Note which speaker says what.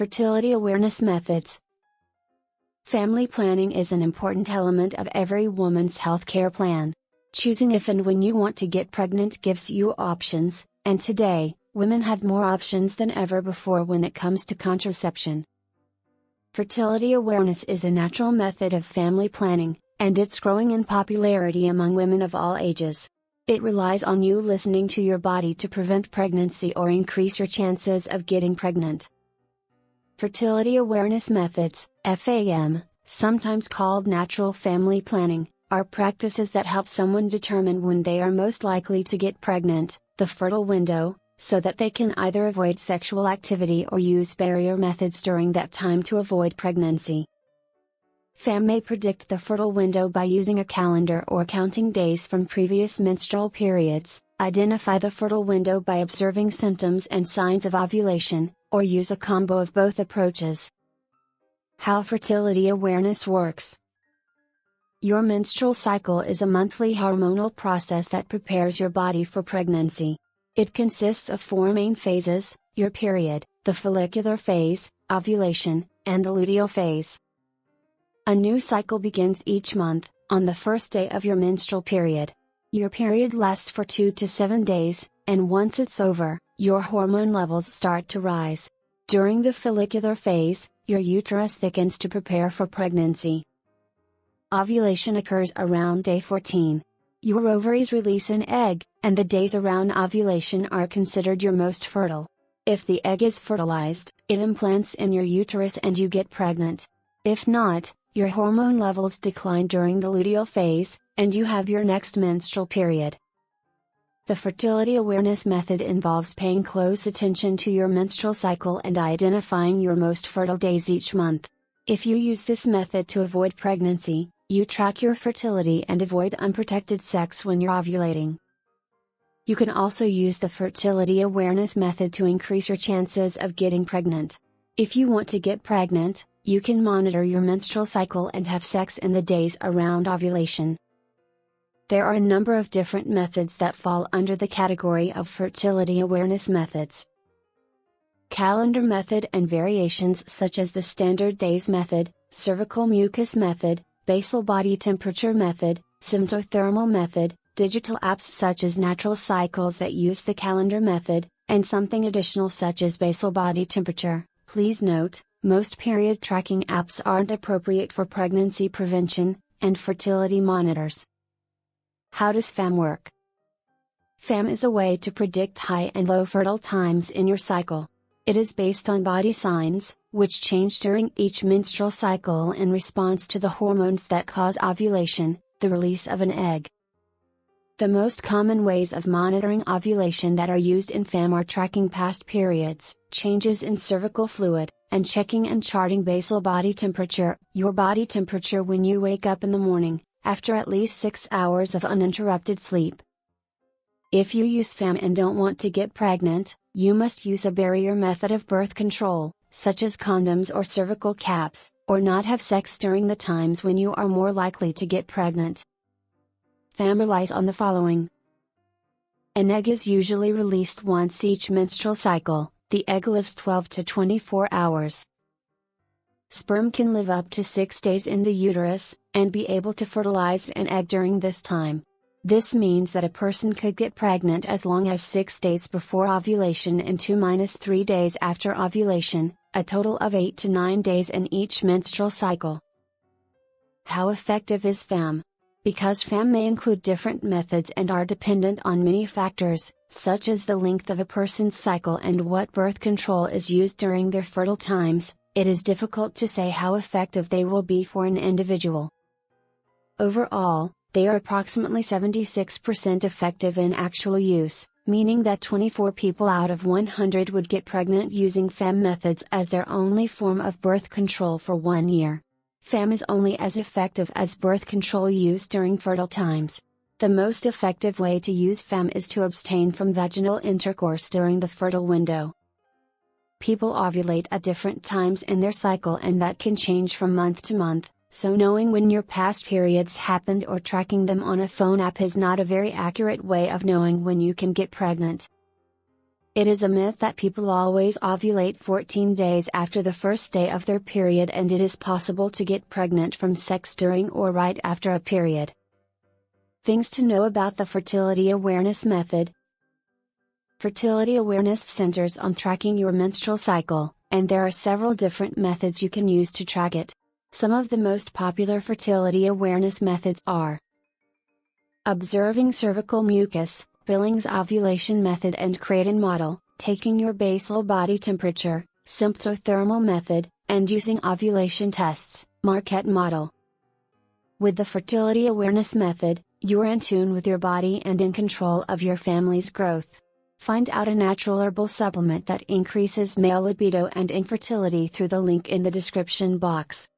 Speaker 1: Fertility awareness methods. Family planning is an important element of every woman's healthcare plan. Choosing if and when you want to get pregnant gives you options, and today, women have more options than ever before when it comes to contraception. Fertility awareness is a natural method of family planning, and it's growing in popularity among women of all ages. It relies on you listening to your body to prevent pregnancy or increase your chances of getting pregnant. Fertility awareness methods, FAM, sometimes called natural family planning, are practices that help someone determine when they are most likely to get pregnant, the fertile window, so that they can either avoid sexual activity or use barrier methods during that time to avoid pregnancy. FAM may predict the fertile window by using a calendar or counting days from previous menstrual periods, identify the fertile window by observing symptoms and signs of ovulation, or use a combo of both approaches. How fertility awareness works. Your menstrual cycle is a monthly hormonal process that prepares your body for pregnancy. It consists of four main phases: your period, the follicular phase, ovulation, and the luteal phase. A new cycle begins each month, on the first day of your menstrual period. Your period lasts for 2 to 7 days, and once it's over, your hormone levels start to rise. During the follicular phase, your uterus thickens to prepare for pregnancy. Ovulation occurs around day 14. Your ovaries release an egg, and the days around ovulation are considered your most fertile. If the egg is fertilized, it implants in your uterus and you get pregnant. If not, your hormone levels decline during the luteal phase, and you have your next menstrual period. The fertility awareness method involves paying close attention to your menstrual cycle and identifying your most fertile days each month. If you use this method to avoid pregnancy, you track your fertility and avoid unprotected sex when you're ovulating. You can also use the fertility awareness method to increase your chances of getting pregnant. If you want to get pregnant, you can monitor your menstrual cycle and have sex in the days around ovulation. There are a number of different methods that fall under the category of fertility awareness methods. Calendar method and variations such as the standard days method, cervical mucus method, basal body temperature method, symptothermal method, digital apps such as Natural Cycles that use the calendar method, and something additional such as basal body temperature. Please note, most period tracking apps aren't appropriate for pregnancy prevention and fertility monitors. How does FAM work? FAM is a way to predict high and low fertile times in your cycle. It is based on body signs, which change during each menstrual cycle in response to the hormones that cause ovulation, the release of an egg. The most common ways of monitoring ovulation that are used in FAM are tracking past periods, changes in cervical fluid, and checking and charting basal body temperature, your body temperature when you wake up in the morning, after at least 6 hours of uninterrupted sleep. If you use FAM and don't want to get pregnant, you must use a barrier method of birth control, such as condoms or cervical caps, or not have sex during the times when you are more likely to get pregnant. FAM relies on the following. An egg is usually released once each menstrual cycle. The egg lives 12 to 24 hours. Sperm can live up to 6 days in the uterus, and be able to fertilize an egg during this time. This means that a person could get pregnant as long as 6 days before ovulation and 2-3 days after ovulation, a total of 8 to 9 days in each menstrual cycle. How effective is FAM? Because FAM may include different methods and are dependent on many factors, such as the length of a person's cycle and what birth control is used during their fertile times, it is difficult to say how effective they will be for an individual. Overall, they are approximately 76% effective in actual use, meaning that 24 people out of 100 would get pregnant using FAM methods as their only form of birth control for 1 year. FAM is only as effective as birth control used during fertile times. The most effective way to use FAM is to abstain from vaginal intercourse during the fertile window. People ovulate at different times in their cycle, and that can change from month to month, so knowing when your past periods happened or tracking them on a phone app is not a very accurate way of knowing when you can get pregnant. It is a myth that people always ovulate 14 days after the first day of their period, and it is possible to get pregnant from sex during or right after a period. Things to know about the Fertility Awareness Method. Fertility awareness centers on tracking your menstrual cycle, and there are several different methods you can use to track it. Some of the most popular fertility awareness methods are observing cervical mucus, Billings ovulation method and Creighton model, taking your basal body temperature, symptothermal method, and using ovulation tests, Marquette model. With the fertility awareness method, you are in tune with your body and in control of your family's growth. Find out a natural herbal supplement that increases male libido and infertility through the link in the description box.